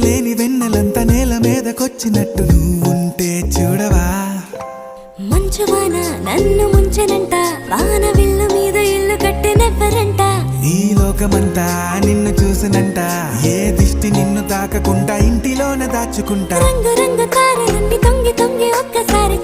లేని వెన్నెలంతా నేల మీదకొచ్చినట్టు నువ్వుంటే చూడవా. మంచువాన నన్ను ముంచెనంట, వాన విల్లు మీద ఇల్లు కట్టినెవ్వరంట. ఈ లోకమంతా నిన్ను చూసినంట, ఏ దిష్టి నిన్ను తాకకుండా ఇంటిలోనే దాచుకుంటా. రంగు రంగు తారలన్నీ తొంగి తొంగి ఒక్కసారి